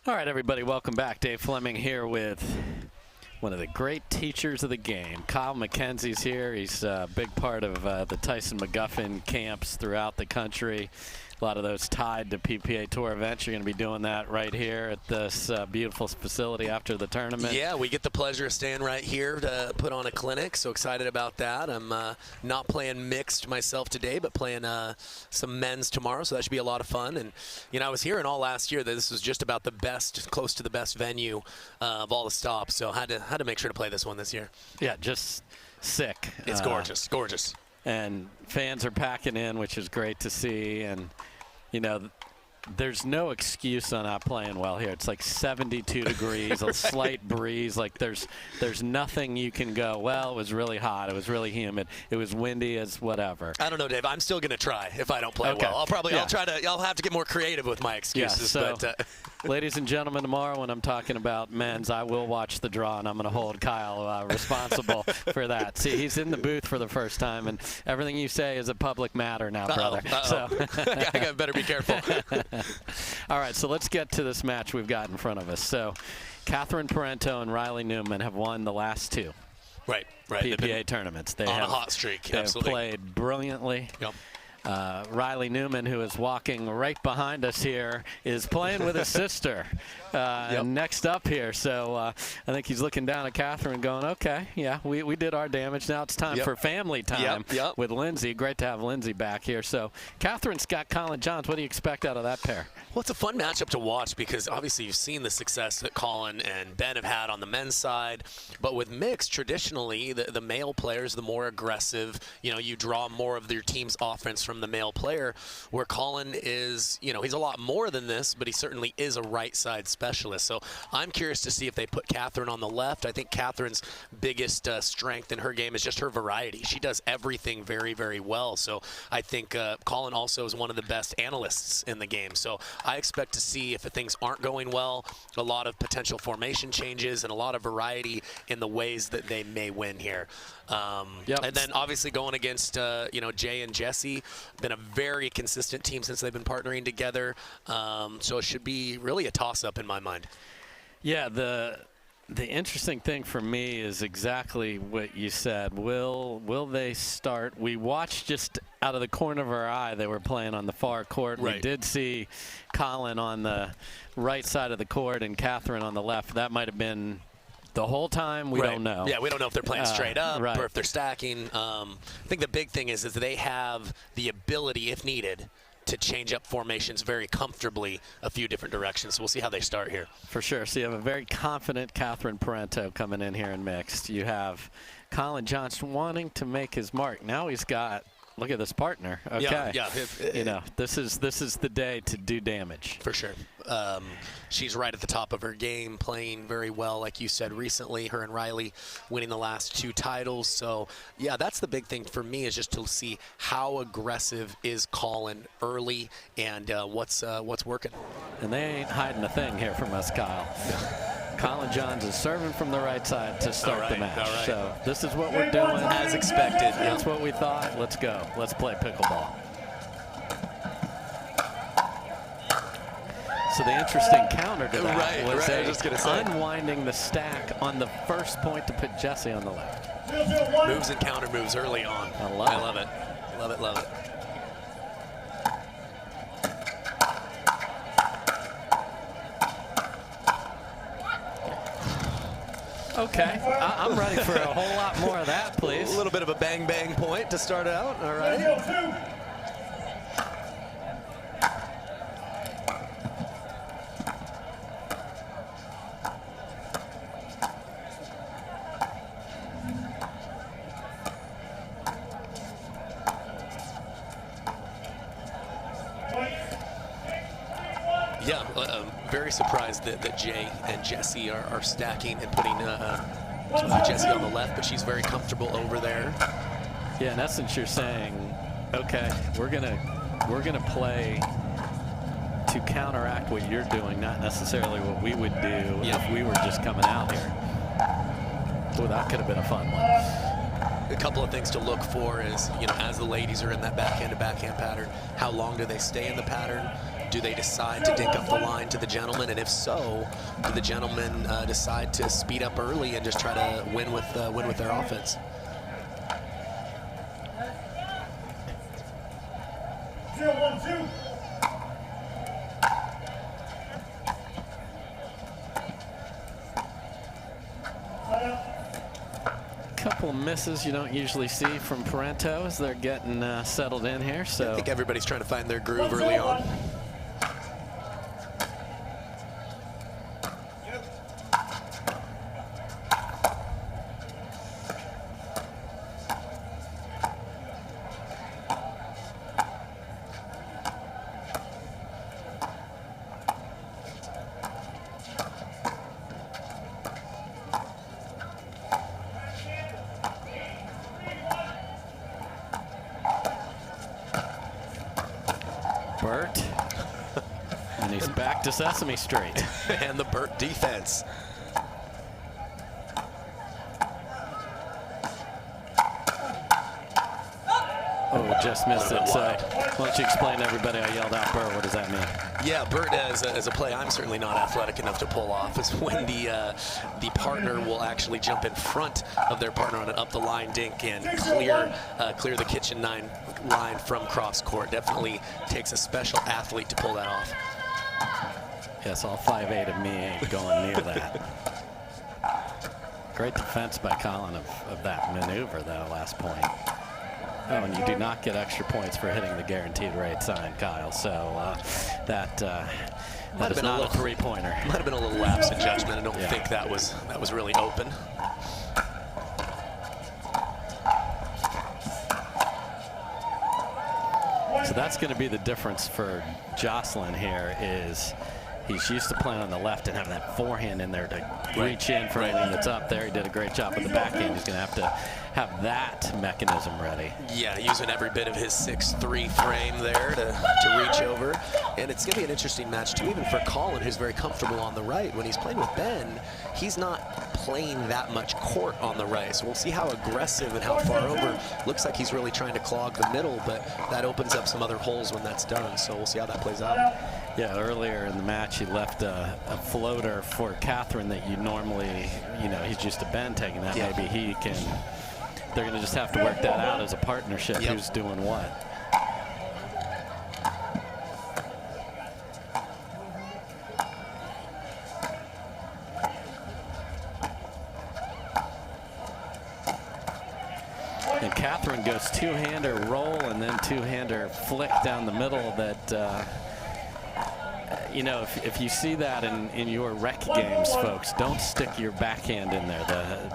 All right, everybody, welcome back. Dave Fleming here with one of the great teachers of the game. Kyle McKenzie's here. He's a big part of the Tyson McGuffin camps throughout the country. A lot of those tied to PPA Tour events. You're going to be doing that right here at this beautiful facility after the tournament. Yeah, we get the pleasure of staying right here to put on a clinic. So excited about that. I'm not playing mixed myself today, but playing some men's tomorrow. So that should be a lot of fun. And, you know, I was hearing all last year that this was just about the best, close to the best venue of all the stops. So had to make sure to play this one this year. Yeah, just sick. It's gorgeous, gorgeous. And fans are packing in, which is great to see. And, you know, there's no excuse on not playing well here. It's like 72 degrees, a slight breeze. Like there's nothing you can go, well, it was really hot, it was really humid, it was windy, as whatever. I don't know, Dave. I'm still going to try if I don't play well. I'll have to get more creative with my excuses. Yeah, so, ladies and gentlemen, tomorrow when I'm talking about men's, I will watch the draw, and I'm going to hold Kyle responsible for that. See, he's in the booth for the first time, and everything you say is a public matter now, brother. So I better be careful. All right, so let's get to this match we've got in front of us. So Catherine Parenteau and Riley Newman have won the last two PPA tournaments. They on have a hot streak. They have played brilliantly. Yep. Riley Newman, who is walking right behind us here, is playing with his sister next up here. So I think he's looking down at Catherine going, okay, yeah, we did our damage. Now it's time for family time with Lindsay. Great to have Lindsay back here. So Catherine's got Collin Johns. What do you expect out of that pair? Well, it's a fun matchup to watch because obviously you've seen the success that Collin and Ben have had on the men's side. But with mixed, traditionally, the male players, the more aggressive, you know, you draw more of your team's offense from the male player, where Collin is, you know, he's a lot more than this, but he certainly is a right side specialist. So I'm curious to see if they put Catherine on the left. I think Catherine's biggest strength in her game is just her variety. She does everything very, very well. So I think Collin also is one of the best analysts in the game. So I expect to see, if things aren't going well, a lot of potential formation changes and a lot of variety in the ways that they may win here. And then obviously going against, you know, Jay and Jessie, been a very consistent team since they've been partnering together. So it should be really a toss-up in my mind. Yeah, the interesting thing for me is exactly what you said. Will they start? We watched just out of the corner of our eye, they were playing on the far court. Right. We did see Collin on the right side of the court and Catherine on the left. That might have been the whole time. We don't know. Yeah, we don't know if they're playing straight up or if they're stacking. I think the big thing is they have the ability, if needed, to change up formations very comfortably a few different directions. So we'll see how they start here. For sure. So you have a very confident Catherine Parenteau coming in here in mixed. You have Collin Johnson wanting to make his mark. Now he's got, look at this partner. Okay. Yeah. You know, this is the day to do damage. For sure. She's right at the top of her game, playing very well, like you said recently. Her and Riley winning the last two titles. So, yeah, that's the big thing for me, is just to see how aggressive is Collin early and what's working. And they ain't hiding a thing here from us, Kyle. Collin Johns is serving from the right side to start the match. So this is what we're doing. As expected. That's what we thought. Let's go. Let's play pickleball. So the interesting counter to that was unwinding the stack on the first point to put Jessie on the left. Moves and counter moves early on. I love it. Love it, love it. Okay, I'm ready for a whole lot more of that, please. A little bit of a bang-bang point to start out. All right. Yeah, very surprised that Jay and Jessie are stacking and putting Jessie on the left, but she's very comfortable over there. Yeah, in essence, you're saying, okay, we're gonna play to counteract what you're doing, not necessarily what we would do if we were just coming out here. Well, that could have been a fun one. A couple of things to look for is, you know, as the ladies are in that backhand to backhand pattern, how long do they stay in the pattern? Do they decide to dink up the line to the gentleman? And if so, do the gentlemen decide to speed up early and just try to win with their offense? 0-1-2. Couple misses you don't usually see from Parenteau as they're getting settled in here. So I think everybody's trying to find their groove early on. Burt, and he's back to Sesame Street. And the Burt defense. Oh, just missed it. So why don't you explain to everybody I yelled out Burt? What does that mean? Yeah, Burt as a play I'm certainly not athletic enough to pull off is when the partner will actually jump in front of their partner on an up the line dink and clear the kitchen line from cross court. Definitely takes a special athlete to pull that off. Yes, all 5'8" of me ain't going near that. Great defense by Collin of that maneuver, though, last point. Oh, and you do not get extra points for hitting the guaranteed rate sign, Kyle. So that is not a three-pointer. Might have been a little lapse in judgment. I don't think that was really open. So that's going to be the difference for Jocelyn here is he's used to playing on the left and having that forehand in there to reach in for anything that's up there. He did a great job with the backhand. He's going to have to have that mechanism ready. Yeah, using every bit of his 6'3" frame there to reach over. And it's going to be an interesting match, too, even for Collin, who's very comfortable on the right. When he's playing with Ben, he's not playing that much court on the right. So we'll see how aggressive and how far over. Looks like he's really trying to clog the middle, but that opens up some other holes when that's done. So we'll see how that plays out. Yeah, earlier in the match, he left a floater for Catherine that you normally, he's used to Ben taking that. Yeah. Maybe he can. They're going to just have to work that out as a partnership. Yep. Who's doing what. And Catherine goes two-hander roll and then two-hander flick down the middle that, if you see that in your rec games, folks, don't stick your backhand in there.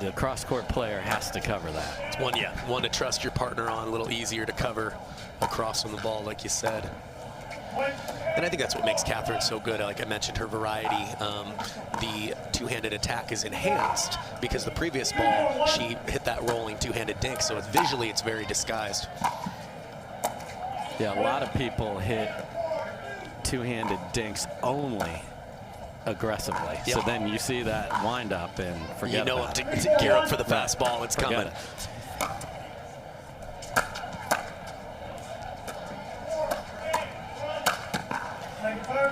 The cross-court player has to cover that. It's one to trust your partner on, a little easier to cover across on the ball, like you said. And I think that's what makes Catherine so good. Like I mentioned, her variety. The two-handed attack is enhanced because the previous ball, she hit that rolling two-handed dink, so visually it's very disguised. Yeah, a lot of people hit two-handed dinks only aggressively. Yep. So then you see that wind up and forget about it. To gear up for the fastball. It's coming.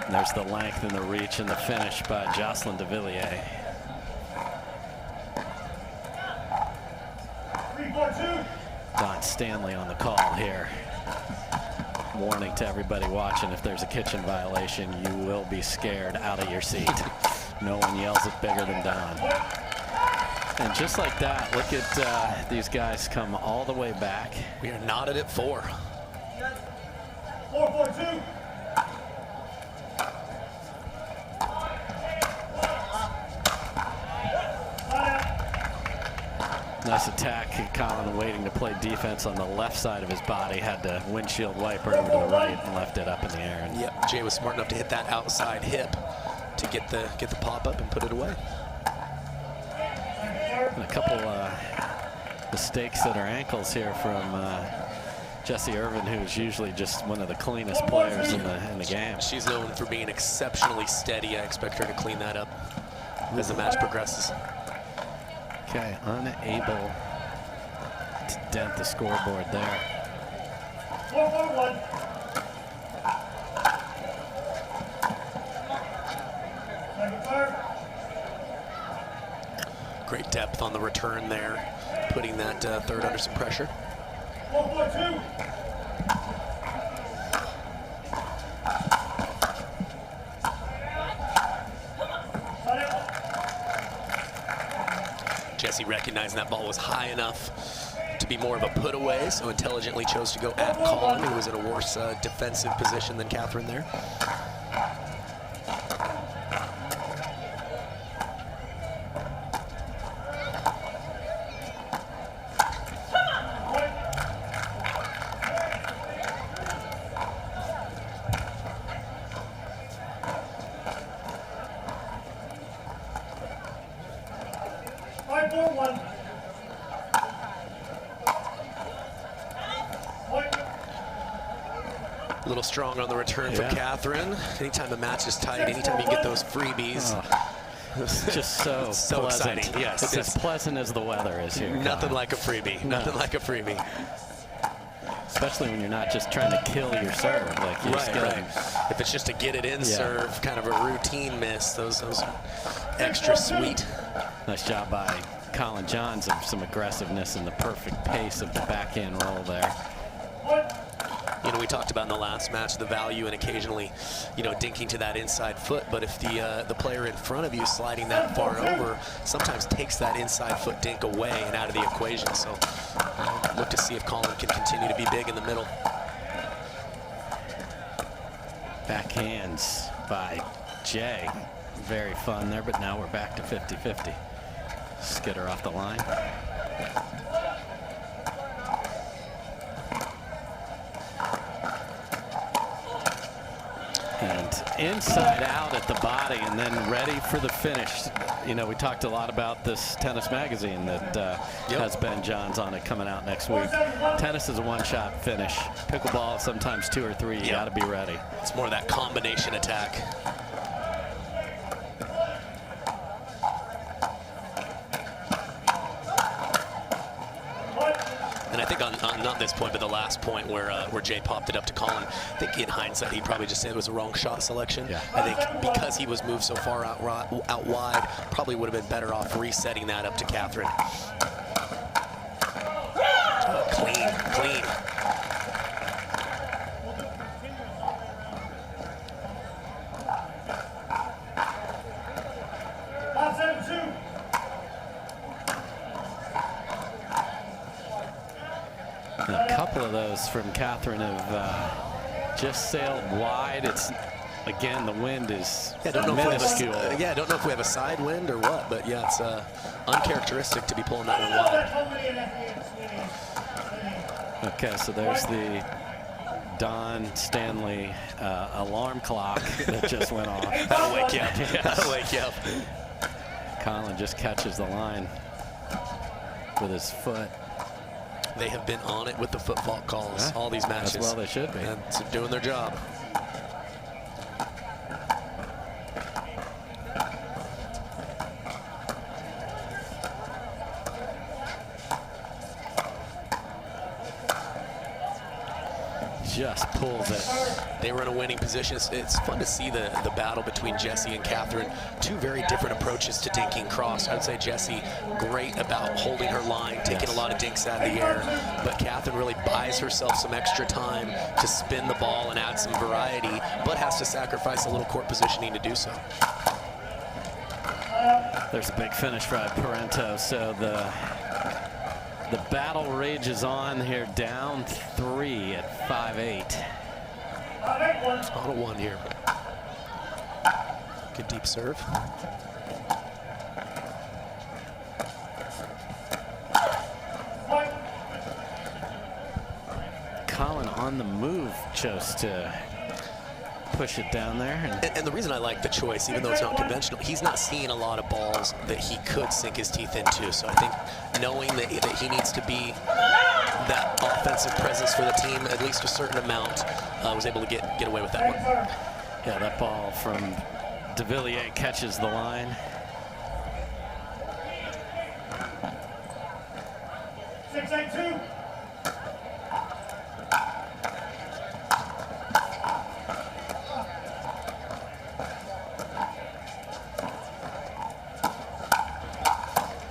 And there's the length and the reach and the finish by Jocelyn Devilliers. 3-4-2. Don Stanley on the call here. Warning to everybody watching, if there's a kitchen violation, you will be scared out of your seat. No one yells it bigger than Don. And just like that, look at these guys come all the way back. We are knotted at 4. 4-4-2. Nice attack. Collin waiting to play defense on the left side of his body. Had the windshield wiper over to the right and left it up in the air. And yep, Jay was smart enough to hit that outside hip to get the pop up and put it away. And a couple mistakes at her ankles here from Jessie Irvine, who's usually just one of the cleanest players in the game. She's known for being exceptionally steady. I expect her to clean that up as the match progresses. Okay, unable to dent the scoreboard there. 4-4-1. Great depth on the return there, putting that third under some pressure. 4-4-2. Jessie recognizing that ball was high enough to be more of a put away, so intelligently chose to go at Collin, who was in a worse defensive position than Catherine there. A little strong on the return for Catherine. Anytime the match is tight, anytime you get those freebies. It's just so, so pleasant. exciting. Yes, it's as pleasant as the weather is here. Nothing like a freebie. No. Nothing like a freebie. Especially when you're not just trying to kill your serve. Like you Right. If it's just to get it in serve, kind of a routine miss, those extra sweet. Nice job by Collin Johns of some aggressiveness and the perfect pace of the backhand roll there. You know, we talked about in the last match the value in occasionally, you know, dinking to that inside foot. But if the player in front of you sliding that far over sometimes takes that inside foot dink away and out of the equation. So look to see if Collin can continue to be big in the middle. Backhands by Jay. Very fun there, but now we're back to 50-50. Skitter off the line. And inside out at the body and then ready for the finish. You know, we talked a lot about this tennis magazine that has Ben Johns on it coming out next week. Tennis is a one-shot finish. Pickleball, sometimes 2 or 3. You got to be ready. It's more of that combination attack. And I think on not this point, but the last point where Jay popped it up to Collin, I think in hindsight he probably just said it was a wrong shot selection. Yeah. I think because he was moved so far out wide, probably would have been better off resetting that up to Catherine. Clean. A couple of those from Catherine have just sailed wide. It's, again, the wind is minuscule. I don't know if we have a side wind or what, but yeah, it's uncharacteristic to be pulling that one wide. Okay, so there's the Don Stanley alarm clock that just went off. That'll wake you up. That'll wake you up. Collin just catches the line with his foot. They have been on it with the foot fault calls all these matches. As well they should be. And doing their job. Just pulls it. They were in a winning position. It's fun to see the battle between Jessie and Catherine. Two very different approaches to dinking cross. I would say Jessie great about holding her line, taking a lot of dinks out of the air, but Catherine really buys herself some extra time to spin the ball and add some variety, but has to sacrifice a little court positioning to do so. There's a big finish by Parenteau, so the battle rages on here, down 3 at 5-8. On a 1 here. Good deep serve. Collin on the move chose to push it down there. And the reason I like the choice, even though it's not conventional, he's not seeing a lot of balls that he could sink his teeth into. So I think knowing that he needs to be that offensive presence for the team, at least a certain amount, was able to get away with that one. Yeah, that ball from Devilliers catches the line. 6-8-2.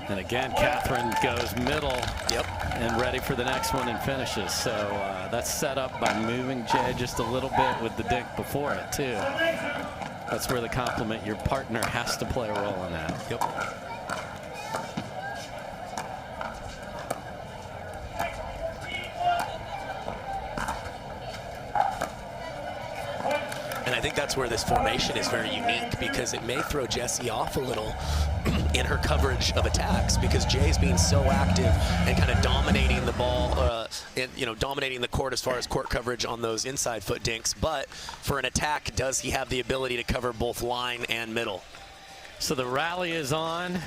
And again, Catherine goes middle. Yep. And ready for the next one and finishes. So that's set up by moving Jay just a little bit with the dink before it, too. That's where the compliment your partner has to play a role in that. Yep. And I think that's where this formation is very unique, because it may throw Jessie off a little in her coverage of attacks, because Jay's being so active and kind of dominating the ball, and, you know, dominating the court as far as court coverage on those inside foot dinks. But for an attack, does he have the ability to cover both line and middle? So the rally is on.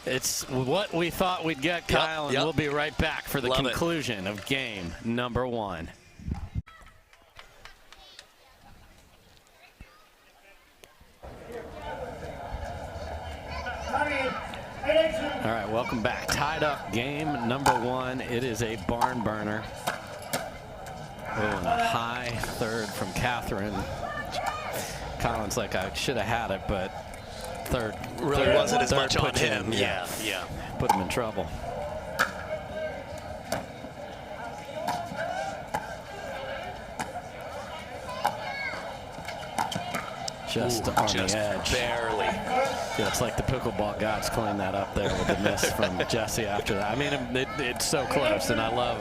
It's what we thought we'd get, Kyle, and we'll be right back for the conclusion of game number 1. All right, welcome back. Tied up game number 1. It is a barn burner. Oh, and a high third from Catherine. Collin's like, I should have had it, but third really wasn't as much on him. Yeah. Put him in trouble. Just on the edge. Barely. Yeah, it's like the pickleball gods cleaned that up there with the miss from Jessie after that. I mean, it's so close, and I love,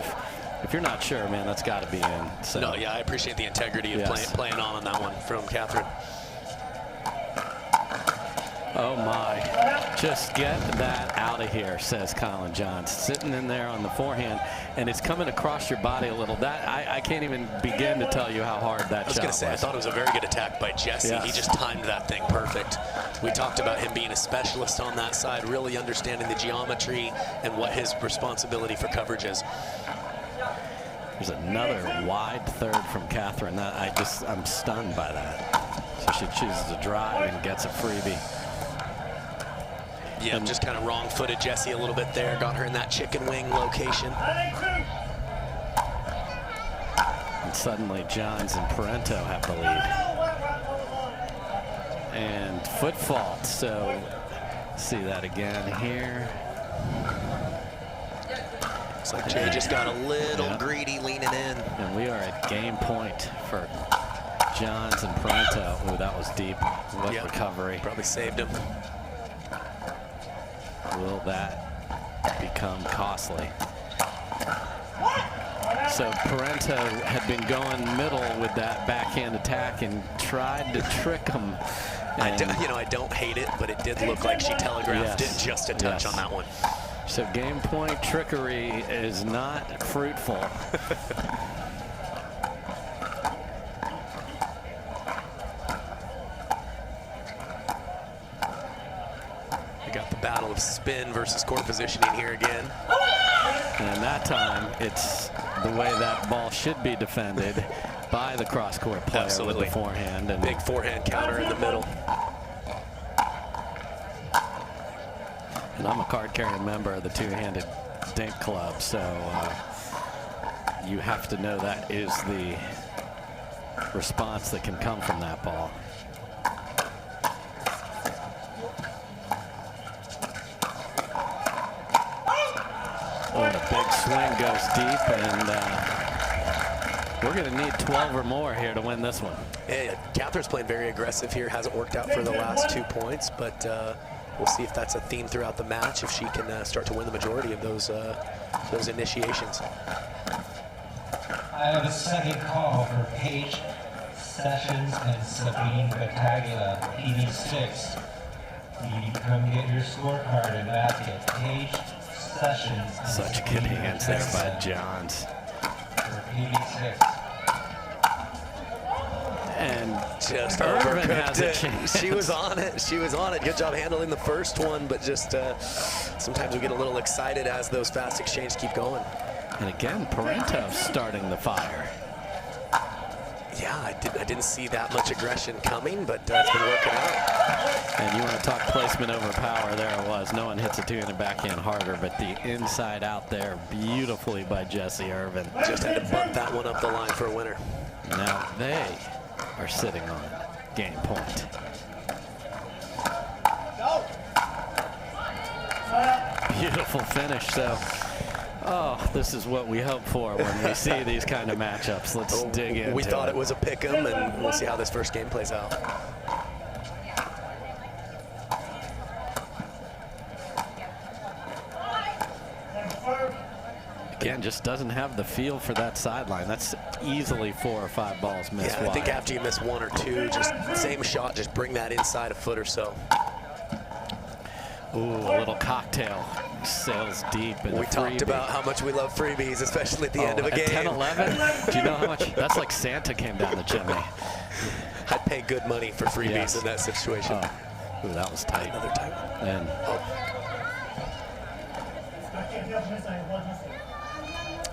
if you're not sure, man, that's got to be in. So. No, yeah, I appreciate the integrity of playing on that one from Catherine. Oh, my. Just get that out of here, says Collin Johns. Sitting in there on the forehand, and it's coming across your body a little. That I can't even begin to tell you how hard that shot was. I was going to say, I thought it was a very good attack by Jessie. Yes. He just timed that thing perfect. We talked about him being a specialist on that side, really understanding the geometry and what his responsibility for coverage is. There's another wide third from Catherine. I'm stunned by that. So she chooses to drive and gets a freebie. Yeah, just kind of wrong-footed Jessie a little bit there. Got her in that chicken wing location. And suddenly Johns and Parenteau have the lead. And foot fault. So see that again here. Looks like Jay just got a little greedy leaning in. And we are at game point for Johns and Parenteau. Oh, that was deep. What recovery. Probably saved him. Will that become costly? So Parenteau had been going middle with that backhand attack and tried to trick him. I don't hate it, but it did look like she telegraphed it just a touch on that one. So game point trickery is not fruitful. Battle of spin versus court positioning here again. And that time, it's the way that ball should be defended by the cross-court player with the forehand. And big forehand counter in the middle. And I'm a card-carrying member of the two-handed dink club, so you have to know that is the response that can come from that ball. Oh, and a big swing goes deep, and we're going to need 12 or more here to win this one. Yeah, Catherine's playing very aggressive here. Hasn't worked out for the last 2 points, but we'll see if that's a theme throughout the match, if she can start to win the majority of those initiations. I have a second call for Paige Sessions and Sabine Battaglia, PD6. You come get your scorecard and basket. Paige Sessions. Such good hands there by Johns. For PD6. And just Irvine has it. a chance. She was on it. She was on it. Good job handling the first one, but just sometimes we get a little excited as those fast exchanges keep going. And again, Parenteau starting the fire. Yeah, I didn't see that much aggression coming, but it's been working out. And you want to talk placement over power, there it was. No one hits a two-handed backhand harder, but the inside out there beautifully by Jessie Irvine. Just had to bunt that one up the line for a winner. Now they are sitting on game point. beautiful finish. So, oh, this is what we hope for when we see these kind of matchups. Let's dig in. We thought it was a pick-em, and we'll see how this first game plays out. Again, just doesn't have the feel for that sideline. That's easily 4 or 5 balls missed. Yeah, I wide. think after you miss 1 or 2, just same shot, just bring that inside a foot or so. Ooh, a little cocktail sails deep. We talked about how much we love freebies, especially at the end of a game. 10-11, do you know how much? That's like Santa came down the chimney. I'd pay good money for freebies in that situation. Oh. Ooh, that was tight. Another tight one. And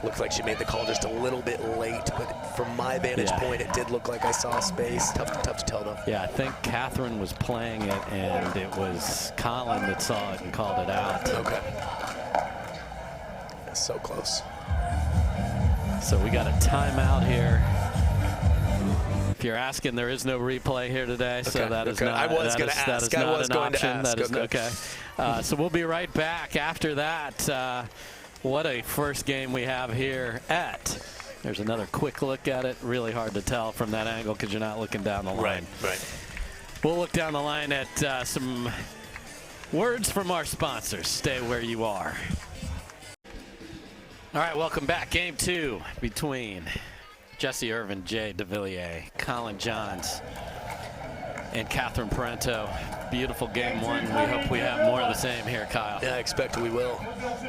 looked like she made the call just a little bit late, but from my vantage point, it did look like I saw space. Tough to tell, though. Yeah, I think Catherine was playing it, and it was Collin that saw it and called it out. Okay. So close. So we got a timeout here. If you're asking, there is no replay here today, so that is not. I was going to ask. That is I not was an going to option. ask. That is okay. So we'll be right back after that. What a first game we have here at. There's another quick look at it. Really hard to tell from that angle because you're not looking down the line. Right. We'll look down the line at some words from our sponsors. Stay where you are. All right, welcome back. Game 2 between Jessie Irvine, Jay Devilliers, Collin Johns, and Catherine Parenteau. Beautiful game 1. We hope we have more of the same here, Kyle. Yeah, I expect we will.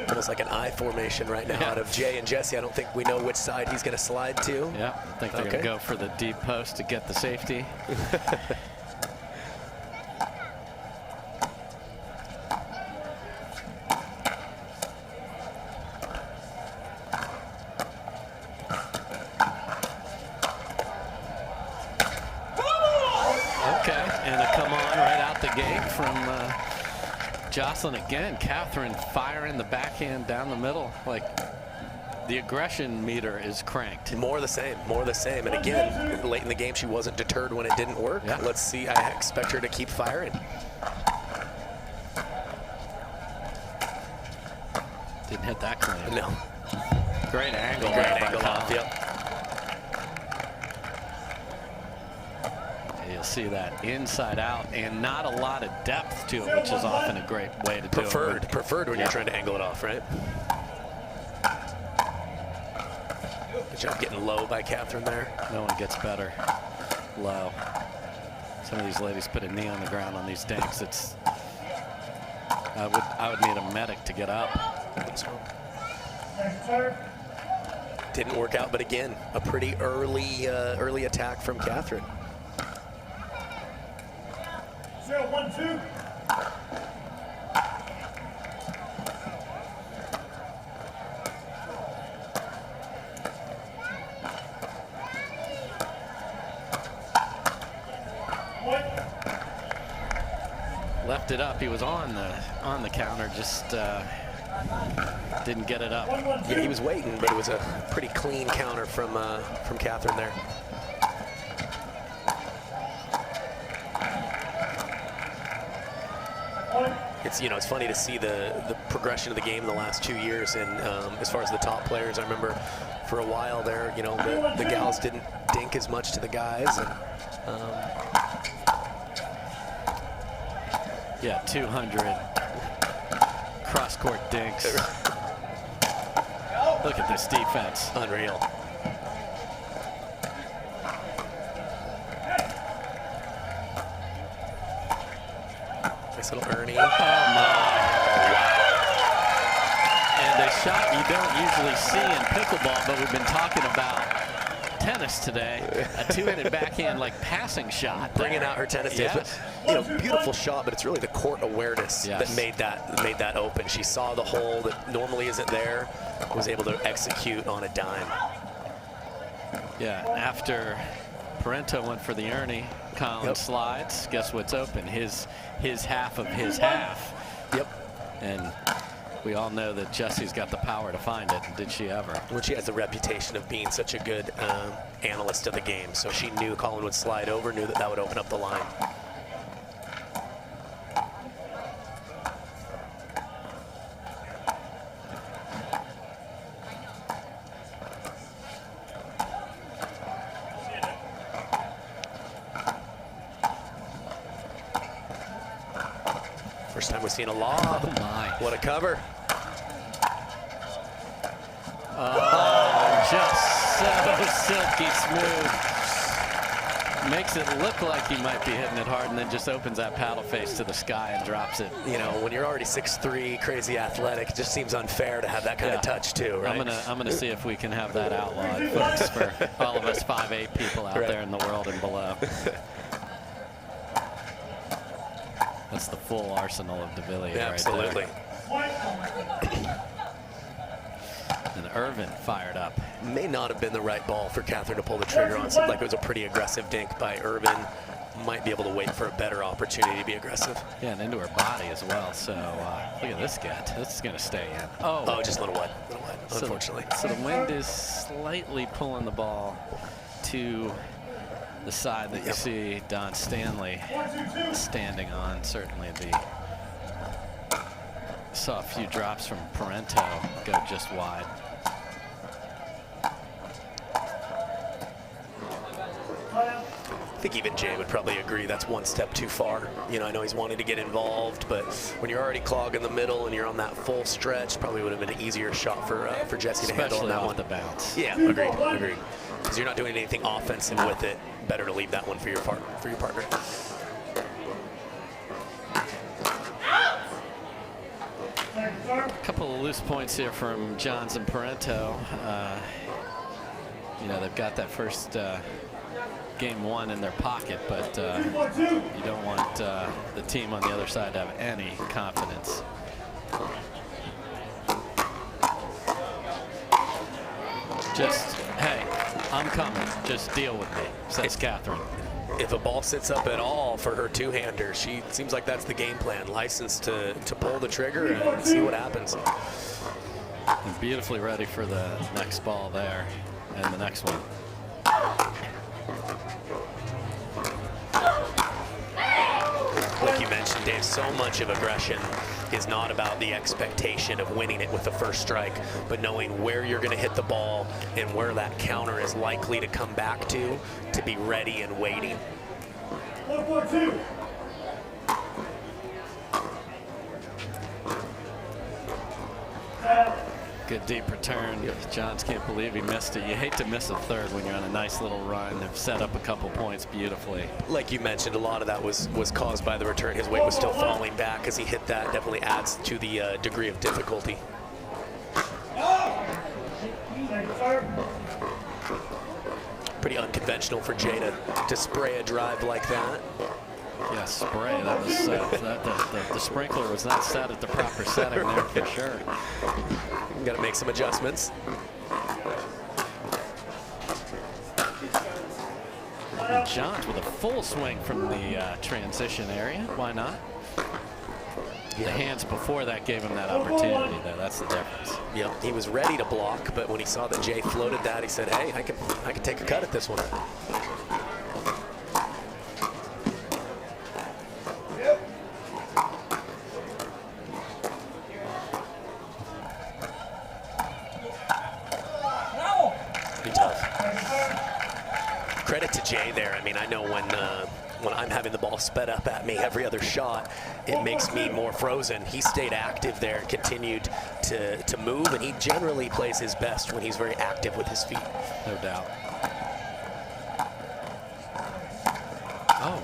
Almost like an I formation right now out of Jay and Jessie. I don't think we know which side he's going to slide to. Yeah, I think they're going to go for the deep post to get the safety. Jocelyn again. Catherine firing the backhand down the middle. Like, the aggression meter is cranked. More the same. And again, late in the game, she wasn't deterred when it didn't work. Yeah. Let's see. I expect her to keep firing. Didn't hit that clean. No. Great angle. Great angle off. Yep. You'll see that inside out and not a lot of depth to it, which is often a great way to do it. Preferred when you're trying to angle it off, right? Good job getting low by Catherine there. No one gets better low. Some of these ladies put a knee on the ground on these dinks. It's I would need a medic to get up. Didn't work out, but again, a pretty early attack from Catherine. 0-1-2. Left it up. He was on the counter, just didn't get it up. Yeah, he was waiting, but it was a pretty clean counter from Catherine there. It's funny to see the progression of the game in the last 2 years, and as far as the top players, I remember for a while there, the gals didn't dink as much to the guys, and yeah, 200 cross-court dinks. Look at this defense. Unreal. Nice little Ernie. Oh, my. And a shot you don't usually see in pickleball, but we've been talking about tennis today. A two-handed backhand, like, passing shot. Bringing out her tennis days. Yes. But, beautiful shot, but it's really the court awareness that made that open. She saw the hole that normally isn't there, was able to execute on a dime. Yeah, after Parenteau went for the Ernie, Collin slides. Guess what's open? His half of his half. Yep. And we all know that Jessie's got the power to find it. Did she ever? When she has the reputation of being such a good analyst of the game, so she knew Collin would slide over, knew that would open up the line. First time we've seen a lob. Oh my. What a cover. Oh, just so silky smooth. Makes it look like he might be hitting it hard, and then just opens that paddle face to the sky and drops it. You know, when you're already 6'3", crazy athletic, it just seems unfair to have that kind of touch too, right? I'm gonna see if we can have that outlawed, folks, for all of us 5'8" people out there in the world and below. That's the full arsenal of Devilliers Absolutely. right there. And Irvine fired up. May not have been the right ball for Catherine to pull the trigger on. Seemed like it was a pretty aggressive dink by Irvine. Might be able to wait for a better opportunity to be aggressive. Yeah, and into her body as well. So look at this get. This is going to stay in. Oh, just a little wide, unfortunately. So the wind is slightly pulling the ball to the side that you see Don Stanley standing on. Certainly saw a few drops from Parenteau go just wide. I think even Jay would probably agree that's one step too far. You know, I know he's wanting to get involved, but when you're already clogging the middle and you're on that full stretch, probably would have been an easier shot for Jessie to handle on that one. Especially off the bounce. Yeah, agreed. Because you're not doing anything offensive with it. Better to leave that one for your partner. A couple of loose points here from Johns and Parenteau. You know, they've got that first game one in their pocket, but you don't want the team on the other side to have any confidence. Just, hey, I'm coming. Just deal with me, says Catherine. If a ball sits up at all for her two-hander, she seems like that's the game plan. Licensed to pull the trigger and see what happens. And beautifully ready for the next ball there and the next one. Like you mentioned, Dave, so much of aggression is not about the expectation of winning it with the first strike, but knowing where you're going to hit the ball and where that counter is likely to come back to be ready and waiting. 1-4-2. Good deep return. Johns can't believe he missed it. You hate to miss a third when you're on a nice little run. They've set up a couple points beautifully. Like you mentioned, a lot of that was caused by the return. His weight was still falling back as he hit that. Definitely adds to the degree of difficulty. Pretty unconventional for Jay to spray a drive like that. Yeah, spray. That was the sprinkler was not set at the proper setting there for sure. Got to make some adjustments. And Johns with a full swing from the transition area. Why not? The hands before that gave him that opportunity, though. That's the difference. Yep, he was ready to block, but when he saw that Jay floated that, he said, "Hey, I can take a cut at this one." Credit to Jay there. I mean, I know when I'm having the ball sped up at me every other shot, it makes me more frozen. He stayed active there, continued to move, and he generally plays his best when he's very active with his feet. No doubt. Oh.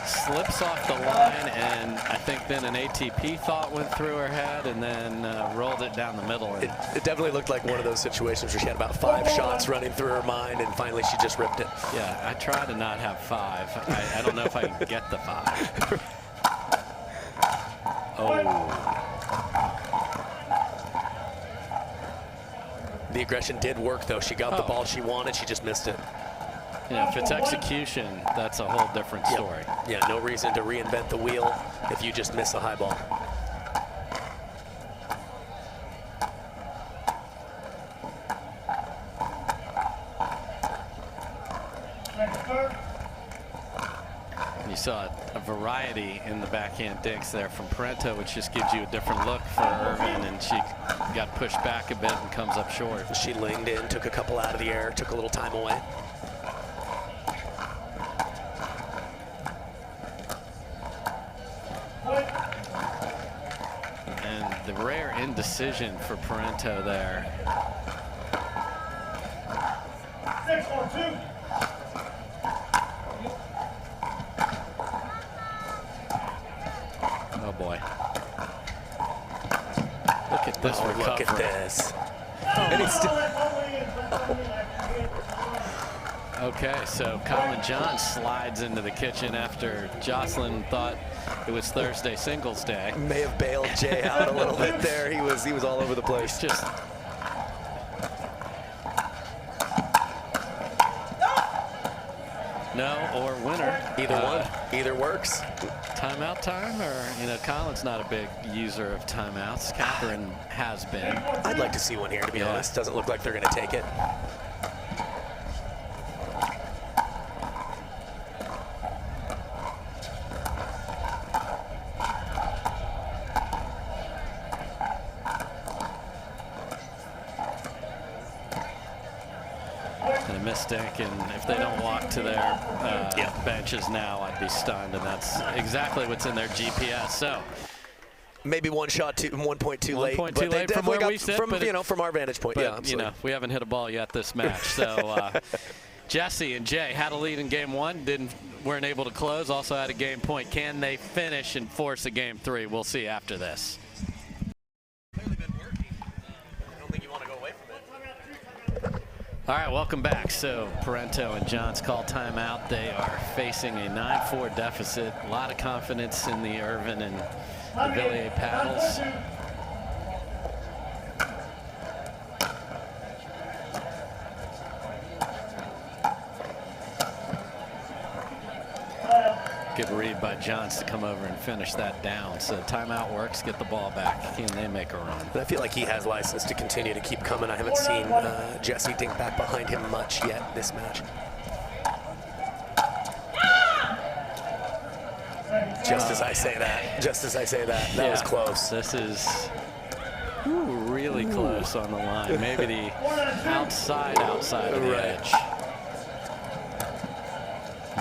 Slips off the line, and I think then an ATP thought went through her head and then rolled it down the middle. It definitely looked like one of those situations where she had about 5 shots running through her mind, and finally she just ripped it. Yeah, I try to not have 5. I don't know if I can get the 5. Oh. The aggression did work, though. She got the ball she wanted. She just missed it. Yeah, if it's execution, that's a whole different story. Yeah, no reason to reinvent the wheel if you just miss a high ball. You saw a variety in the backhand dinks there from Parenteau, which just gives you a different look for Irvine, and she got pushed back a bit and comes up short. She leaned in, took a couple out of the air, took a little time away. rare indecision for Parenteau there. 6-4-2. Oh boy. Look at this recovery. Look at this. And he's still... Okay, so Collin John slides into the kitchen after Jocelyn thought it was Thursday singles day. May have bailed Jay out a little bit there. He was all over the place. Just no or winner. Either one. Either works. Timeout time, or Collin's not a big user of timeouts. Catherine has been. I'd like to see one here, to be honest. Doesn't look like they're going to take it. Mistake, and if they don't walk to their benches now, I'd be stunned, and that's exactly what's in their GPS. So maybe 1 point too late. 1 point too late from where we sit, from our vantage point. But, yeah, absolutely. we haven't hit a ball yet this match. So Jessie and Jay had a lead in game 1, weren't able to close. Also had a game point. Can they finish and force a game 3? We'll see after this. All right, welcome back. So Parenteau and Johns call timeout. They are facing a 9-4 deficit. A lot of confidence in the Irvine and Devilliers paddles. Good read by Johns to come over and finish that down. So timeout works, get the ball back. Can they make a run? I feel like he has license to continue to keep coming. I haven't seen Jessie dink back behind him much yet this match. Just as I say that, that was close. This is really close on the line. Maybe the outside of the edge.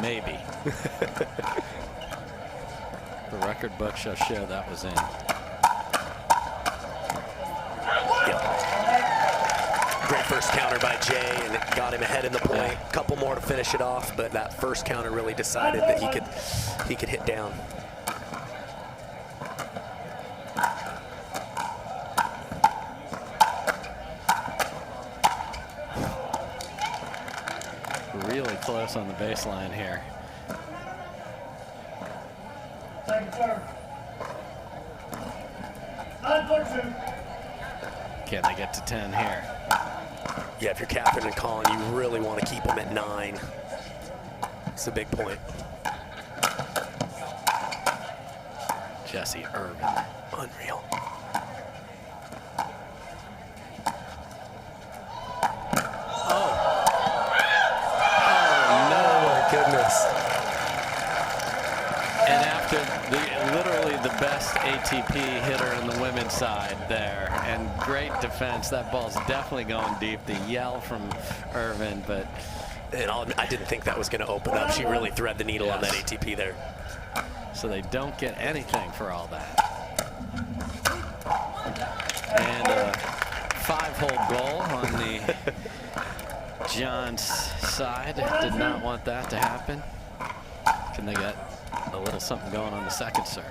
Maybe. The record book shall show that was in. Great first counter by Jay, and it got him ahead in the point. A couple more to finish it off, but that first counter really decided that he could hit down. Really close on the baseline here. Can they get to 10 here? Yeah, if you're Catherine and Collin, you really want to keep them at 9. It's a big point. Jessie, Irvine. Unreal. ATP hitter on the women's side there, and great defense. That ball's definitely going deep. The yell from Irvine, but I didn't think that was going to open up. She really threaded the needle on that ATP there. So they don't get anything for all that. And a 5-hole goal on the Johns side. Did not want that to happen. Can they get a little something going on the second serve?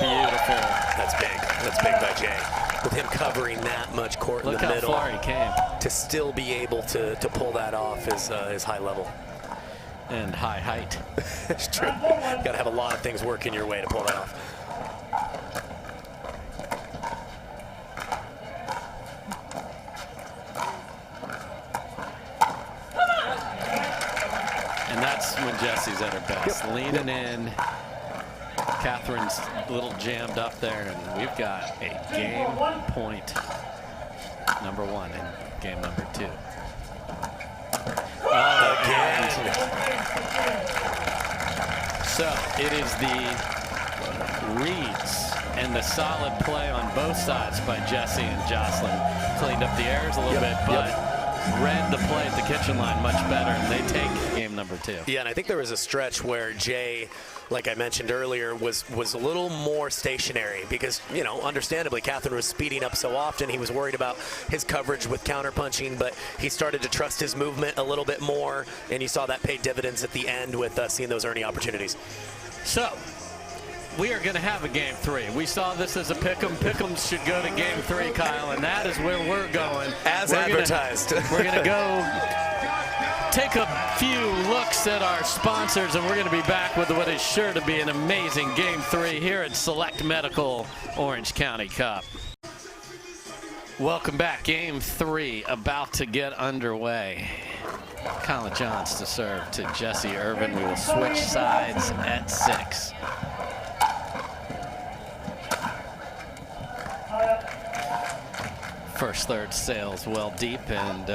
Beautiful. That's big. That's big by Jay. With him covering that much court in the middle. Look how far he came. To still be able to pull that off is high level. And high height. It's true. You got to have a lot of things working your way to pull that off. And that's when Jessie's at her best. Yep. Leaning in. Catherine's a little jammed up there, and we've got a game point number 1 and game number 2. Again. So it is the reads and the solid play on both sides by Jessie and Jocelyn. Cleaned up the errors a little bit, but read the play at the kitchen line much better, and they take game number number 2. Yeah, and I think there was a stretch where Jay, like I mentioned earlier, was a little more stationary because, you know, understandably, Catherine was speeding up so often. He was worried about his coverage with counterpunching, but he started to trust his movement a little bit more, and you saw that pay dividends at the end with seeing those earning opportunities. So, we are going to have a Game 3. We saw this as a pick'em. Pick'ems should go to Game 3, Kyle, and that is where we're going. As advertised. We're going to go take a few looks at our sponsors, and we're going to be back with what is sure to be an amazing Game 3 here at Select Medical Orange County Cup. Welcome back. Game 3 about to get underway. Collin Johns to serve to Jessie Irvine. We will switch sides at 6. First third sails well deep, and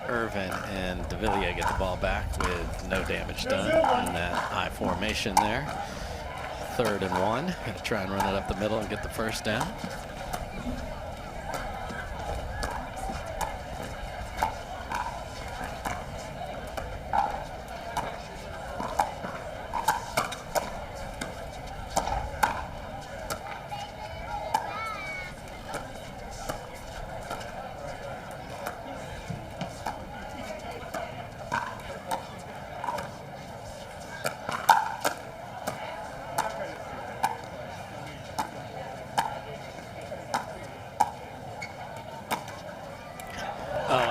Irvine and Devilliers get the ball back with no damage done in that I formation there. 3rd and 1. Gonna try and run it up the middle and get the first down.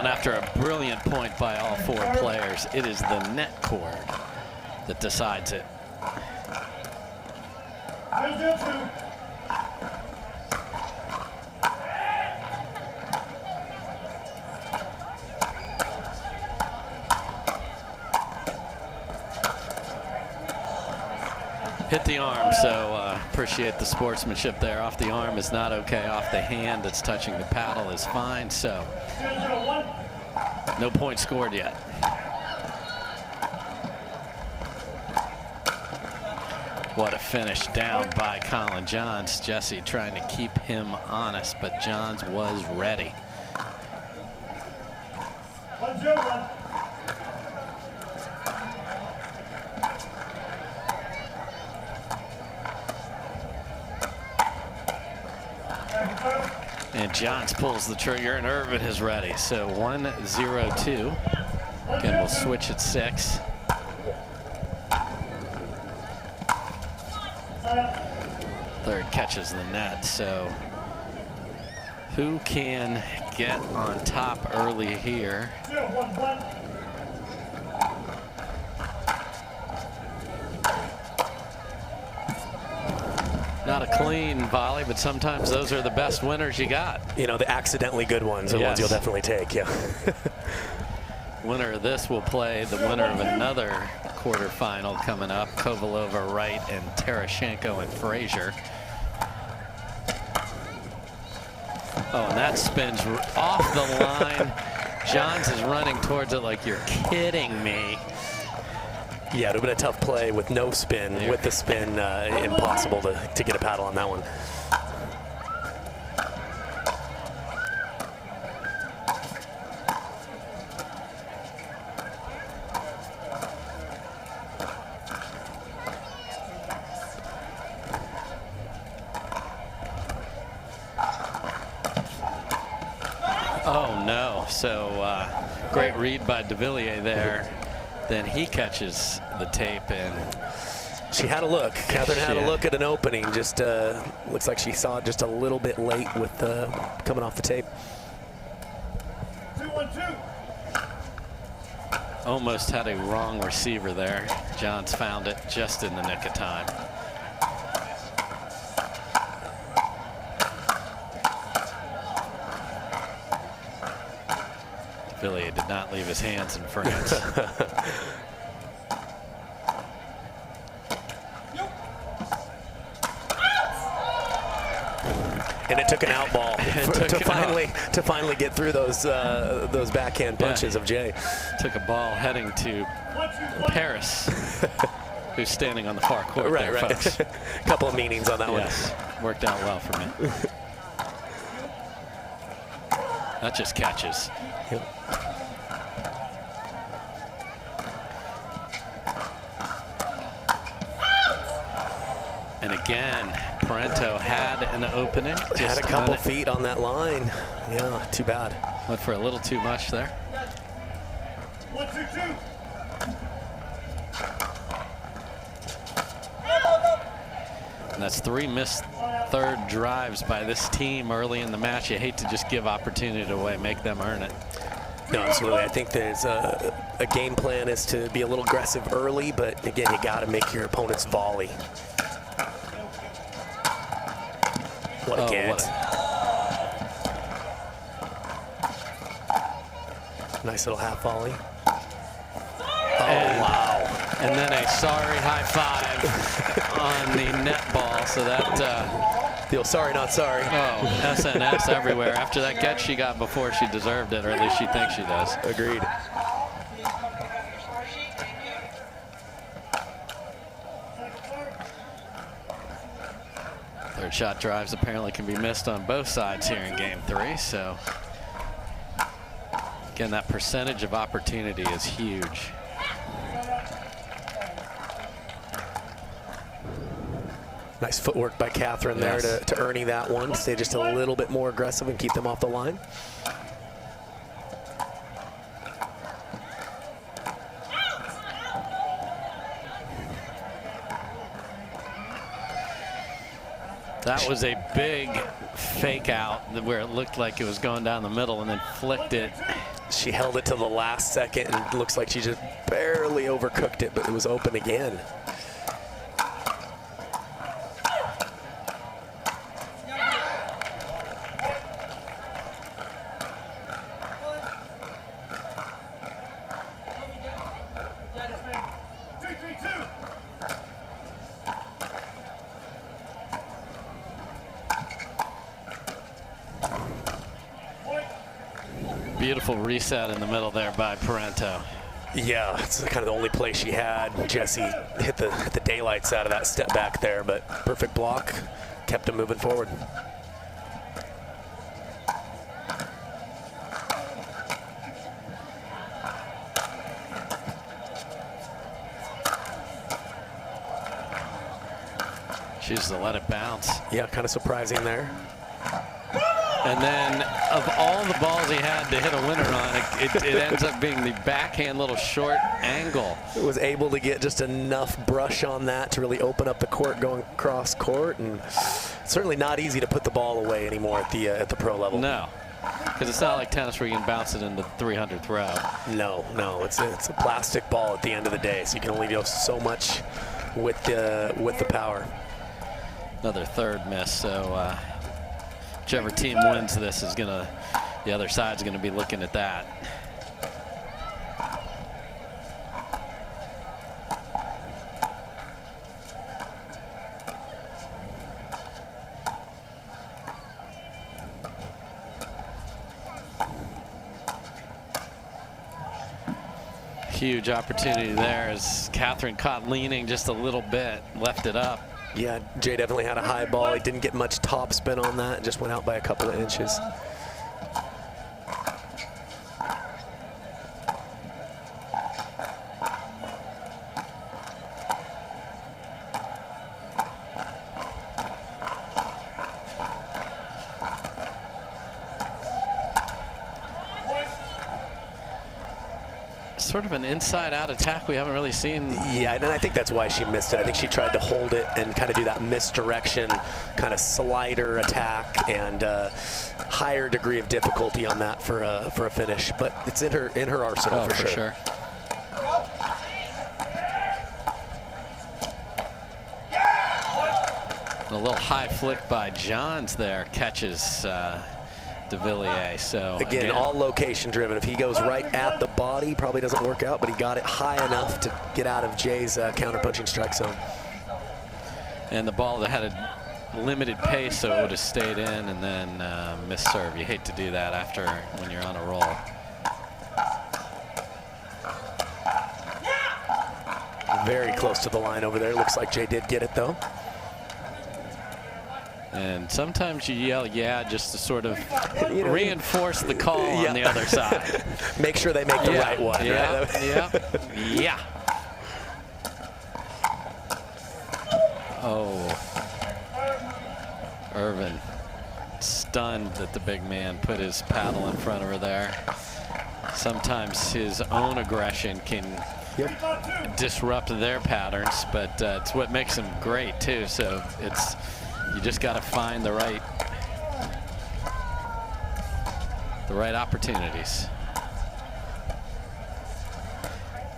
After a brilliant point by all 4 players, it is the net cord that decides it. Hit the arm, so appreciate the sportsmanship there. Off the arm is not okay. Off the hand that's touching the paddle is fine, so no point scored yet. What a finish down by Collin Johns. Jessie trying to keep him honest, but Johns was ready. 1-0-1. And Johns pulls the trigger, and Irvine is ready. So 1-0-2. Again, we'll switch at 6. Third catches the net. So who can get on top early here? 0-1-1. Not a clean volley, but sometimes those are the best winners you got. You know, the accidentally good ones are ones you'll definitely take, yeah. Winner of this will play the winner of another quarterfinal coming up. Kovalova, Wright, and Terashenko and Frazier. Oh, and that spins off the line. Johns is running towards it like you're kidding me. Yeah, it would have been a tough play with no spin. Yeah. With the spin, impossible to get a paddle on that one. Oh, no. So great read by Devilliers there. Then he catches the tape, and she had a look. Catherine had a look at an opening. Just looks like she saw it just a little bit late with coming off the tape. 2-1-2. Almost had a wrong receiver there. Johns found it just in the nick of time. Devilliers did not leave his hands in France. And it took an out ball to finally get through those backhand punches of Jay. Took a ball heading to Paris, who's standing on the far court there, folks. A couple of meanings on that one. Worked out well for me. That just catches. Yep. And again, Parenteau had an opening. Had a couple feet on that line. Yeah, too bad. Went for a little too much there. 1, 2, 2. And that's 3 missed third drives by this team early in the match. You hate to just give opportunity away, make them earn it. No, absolutely. I think there's a game plan is to be a little aggressive early, but again, you got to make your opponent's volley. What a get. Nice little half volley. Oh, wow. And then a sorry high five on the net ball. So that Feel sorry, not sorry. oh, SNS everywhere. After that catch she got before, she deserved it, or at least she thinks she does. Agreed. Third shot drives apparently can be missed on both sides here in game 3. So again, that percentage of opportunity is huge. Nice footwork by Catherine there to Ernie that one. Stay just a little bit more aggressive and keep them off the line. That was a big fake out where it looked like it was going down the middle and then flicked it. She held it till the last second and it looks like she just barely overcooked it, but it was open again. Beautiful reset in the middle there by Parenteau. Yeah, it's kind of the only play she had. Jessie hit the daylights out of that step back there, but perfect block, kept them moving forward. Chooses to let it bounce. Yeah, kind of surprising there. And then of all the balls he had to hit a winner on, it ends up being the backhand little short angle. Was able to get just enough brush on that to really open up the court going cross court, and certainly not easy to put the ball away anymore at the pro level. No, because it's not like tennis where you can bounce it in the 300th row. No, it's a plastic ball at the end of the day, so you can only do so much with the power. Another third miss, so whichever team wins this is gonna, the other side's gonna be looking at that. Huge opportunity there as Catherine caught leaning just a little bit, left it up. Yeah, Jay definitely had a high ball. He didn't get much top spin on that, just went out by a couple of inches. Sort of an inside-out attack we haven't really seen. Yeah, and I think that's why she missed it. I think she tried to hold it and kind of do that misdirection, kind of slider attack, and higher degree of difficulty on that for a finish. But it's in her arsenal for sure. A little high flick by Johns there catches Devilliers. So again, all location driven. If he goes right at the body, probably doesn't work out, but he got it high enough to get out of Jay's counter-punching strike zone. And the ball that had a limited pace, so it would have stayed in, and then missed serve. You hate to do that after when you're on a roll. Very close to the line over there. Looks like Jay did get it though. And sometimes you yell, yeah, just to sort of reinforce the call on the other side. Make sure they make the right one. Yeah, right? yeah. Oh. Irvine stunned that the big man put his paddle in front of her there. Sometimes his own aggression can disrupt their patterns, but it's what makes him great too. So you just got to find the right opportunities.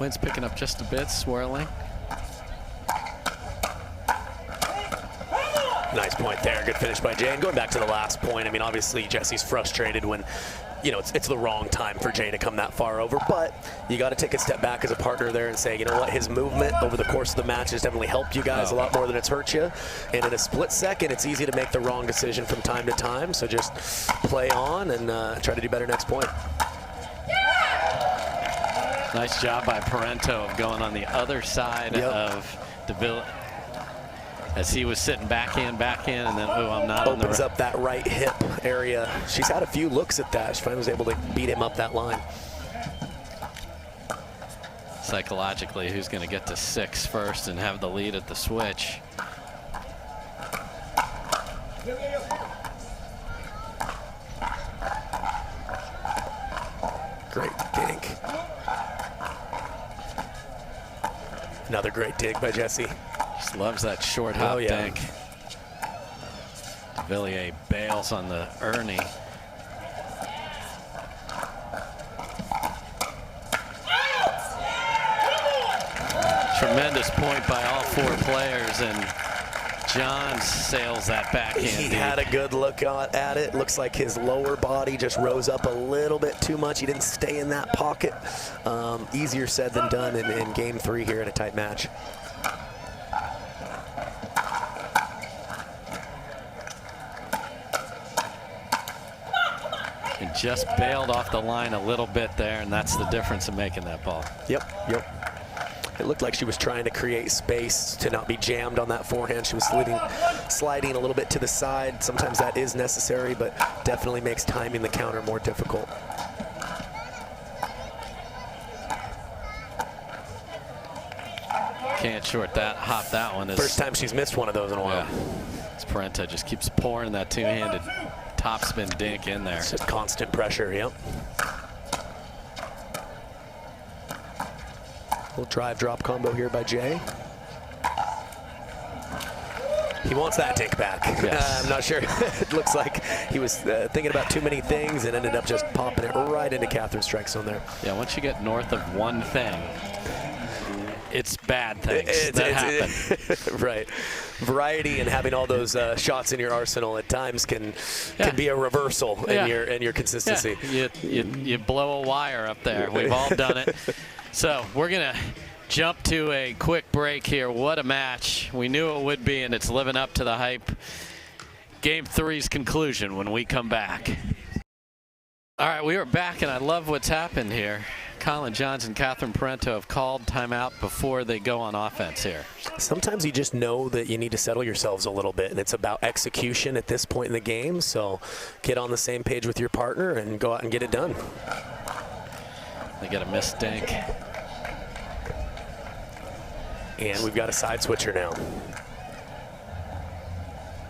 Wind's picking up just a bit, swirling. Nice point there. Good finish by Jay. And going back to the last point, I mean, obviously Jessie's frustrated when, you know, it's the wrong time for Jay to come that far over. But you got to take a step back as a partner there and say, you know what, his movement over the course of the match has definitely helped you guys a lot more than it's hurt you. And in a split second, it's easy to make the wrong decision from time to time. So just play on and try to do better next point. Nice job by Parenteau of going on the other side of Devilliers. As he was sitting back in, and then, oh, I'm not on the opens up that right hip area. She's had a few looks at that. She finally was able to beat him up that line. Psychologically, who's going to get to 6 first and have the lead at the switch? Great dink. Another great dig by Jessie. Just loves that short hop dink. Devilliers bails on the Ernie. Tremendous point by all 4 players, and John sails that backhand. He had a good look at it. Looks like his lower body just rose up a little bit too much. He didn't stay in that pocket. Easier said than done in game 3 here in a tight match. And just bailed off the line a little bit there, and that's the difference in making that ball. Yep. It looked like she was trying to create space to not be jammed on that forehand. She was sliding a little bit to the side. Sometimes that is necessary, but definitely makes timing the counter more difficult. Can't short that, hop that one. First time she's missed one of those in a while. As Parenteau just keeps pouring that two-handed topspin dink in there. It's just constant pressure, yep. Little drive drop combo here by Jay. He wants that dink back. Yes. I'm not sure. It looks like he was thinking about too many things and ended up just popping it right into Catherine's strike zone there. Yeah, once you get north of one thing, it's bad things that happen. Right. Variety and having all those shots in your arsenal at times can be a reversal in your consistency. Yeah. You blow a wire up there. We've all done it. So we're going to jump to a quick break here. What a match. We knew it would be, and it's living up to the hype. Game 3's conclusion when we come back. All right, we are back, and I love what's happened here. Collin Johns and Catherine Parenteau have called timeout before they go on offense here. Sometimes you just know that you need to settle yourselves a little bit, and it's about execution at this point in the game. So get on the same page with your partner and go out and get it done. They get a missed dink. And we've got a side switcher now.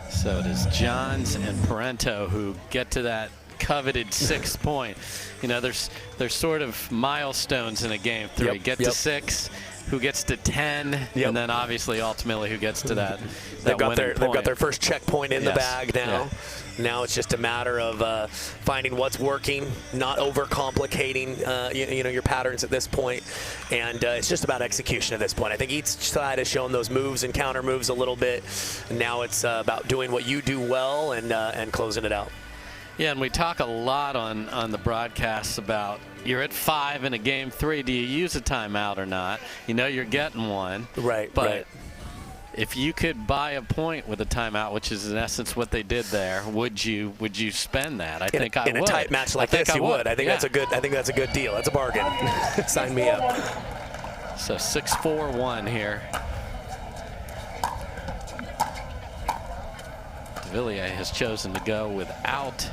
So it is Johns and Parenteau who get to that coveted 6 point. You know, there's sort of milestones in a game 3. Get to 6, who gets to 10, and then obviously ultimately who gets to that They've got point. their first checkpoint in the bag now. Yeah. Now it's just a matter of finding what's working, not overcomplicating your patterns at this point, and it's just about execution at this point. I think each side has shown those moves and counter moves a little bit. Now it's about doing what you do well and closing it out. Yeah, and we talk a lot on the broadcasts about you're at 5 in a game 3. Do you use a timeout or not? You know you're getting one. Right. But if you could buy a point with a timeout, which is in essence what they did there, would you spend that? I think I would. In a tight match like this, you would. I think that's a good deal. That's a bargain. Sign me up. So 6-4-1 here. Devilliers has chosen to go without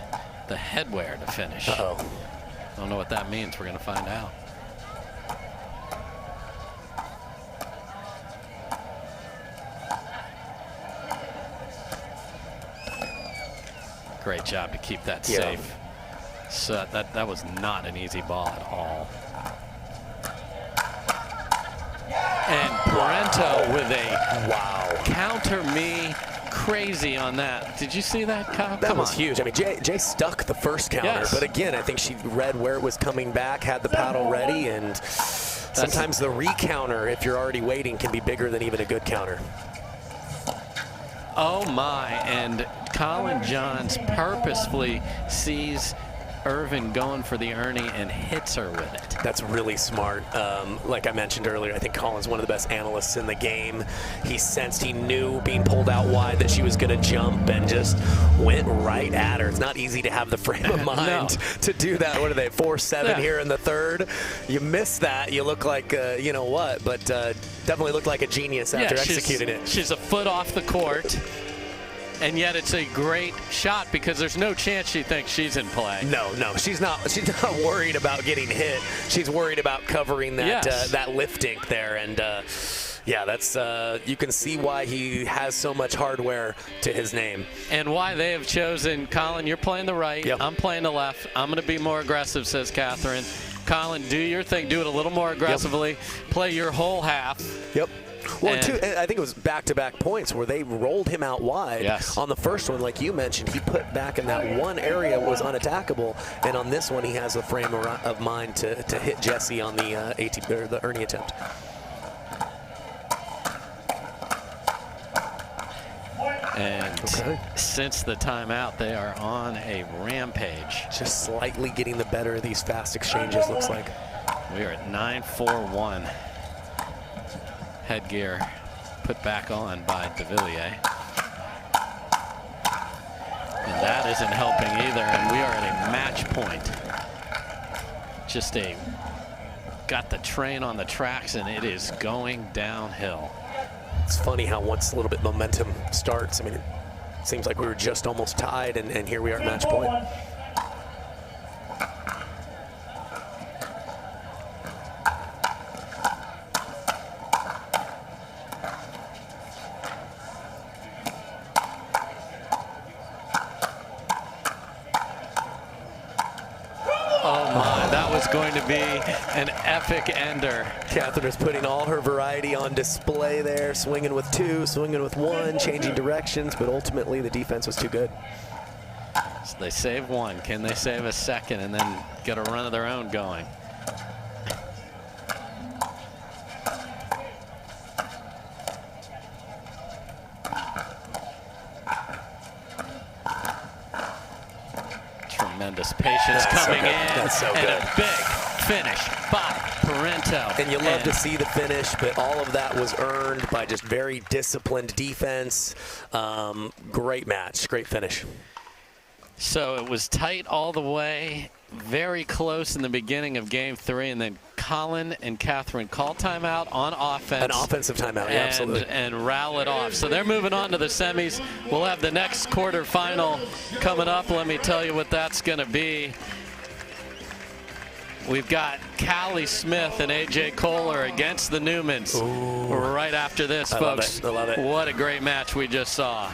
the headwear to finish. Uh-oh. Don't know what that means. We're going to find out. Great job to keep that safe. So that was not an easy ball at all. And Parenteau with a counter me crazy on that. Did you see that, Kyle? That was huge. I mean, Jay stuck the first counter, but again, I think she read where it was coming back, had the paddle ready, and sometimes the recounter, if you're already waiting, can be bigger than even a good counter. Oh my, and Collin Johns purposefully sees Irvine going for the Ernie and hits her with it. That's really smart. Like I mentioned earlier, I think Collin's one of the best analysts in the game. He sensed, he knew being pulled out wide that she was going to jump and just went right at her. It's not easy to have the frame of mind to do that. What are they, 4-7 here in the third? You miss that, you look like, you know what, but definitely looked like a genius after executing it. She's a foot off the court. And yet it's a great shot because there's no chance she thinks she's in play. No, she's not worried about getting hit. She's worried about covering that that lift dink there. And yeah, that's you can see why he has so much hardware to his name. And why they have chosen, Collin, you're playing the right, I'm playing the left. I'm going to be more aggressive, says Catherine. Collin, do your thing. Do it a little more aggressively. Play your whole half. Well, I think it was back-to-back points where they rolled him out wide. On the first one, like you mentioned, he put back in that one area was unattackable, and on this one, he has a frame of mind to hit Jessie on the the Ernie attempt. And since the timeout, they are on a rampage. Just slightly getting the better of these fast exchanges, looks like. We are at 9-4-1. Headgear put back on by Devilliers. And that isn't helping either, and we are at a match point. Just got the train on the tracks, and it is going downhill. It's funny how once a little bit momentum starts, I mean, it seems like we were just almost tied, and here we are at match point. Going to be an epic ender. Catherine is putting all her variety on display there, swinging with two, swinging with one, changing directions, but ultimately the defense was too good. So they save one. Can they save a second and then get a run of their own going? Tremendous patience coming in. That's so good. And a big finish by Parenteau. And you love to see the finish, but all of that was earned by just very disciplined defense. Great match, great finish. So it was tight all the way, very close in the beginning of game 3, and then Collin and Catherine call timeout on offense. An offensive timeout, yeah, absolutely. And rally it off. So they're moving on to the semis. We'll have the next quarterfinal coming up. Let me tell you what that's going to be. We've got Callie Smith and AJ Kohler against the Newmans. Right after this, folks. I love it. What a great match we just saw.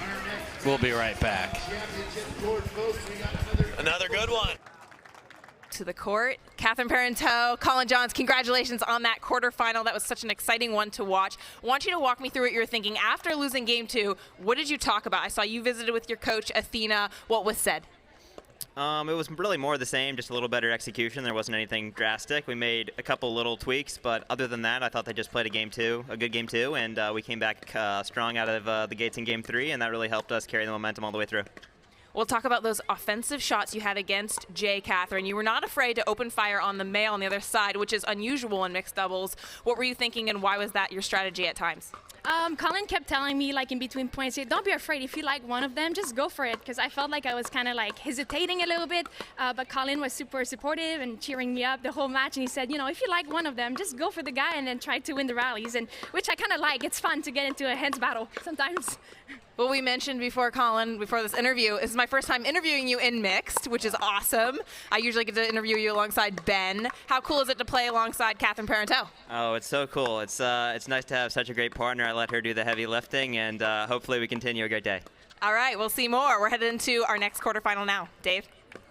We'll be right back. Another good one. To the court, Catherine Parenteau, Collin Johns, congratulations on that quarterfinal. That was such an exciting one to watch. I want you to walk me through what you were thinking after losing game 2. What did you talk about? I saw you visited with your coach, Athena. What was said? It was really more of the same, just a little better execution. There wasn't anything drastic. We made a couple little tweaks, but other than that, I thought they just played a good game 2, and we came back strong out of the gates in game 3, and that really helped us carry the momentum all the way through. We'll talk about those offensive shots you had against Jay, Catherine. You were not afraid to open fire on the male on the other side, which is unusual in mixed doubles. What were you thinking, and why was that your strategy at times? Collin kept telling me, like, in between points, don't be afraid. If you like one of them, just go for it. Because I felt like I was kind of like hesitating a little bit. But Collin was super supportive and cheering me up the whole match. And he said, if you like one of them, just go for the guy and then try to win the rallies. And which I kind of like. It's fun to get into a hands battle sometimes. Well, we mentioned before, Collin, before this interview, this is my first time interviewing you in mixed, which is awesome. I usually get to interview you alongside Ben. How cool is it to play alongside Catherine Parenteau? Oh, it's so cool. It's nice to have such a great partner. I let her do the heavy lifting, and hopefully we continue a great day. All right, we'll see more. We're headed into our next quarterfinal now. Dave?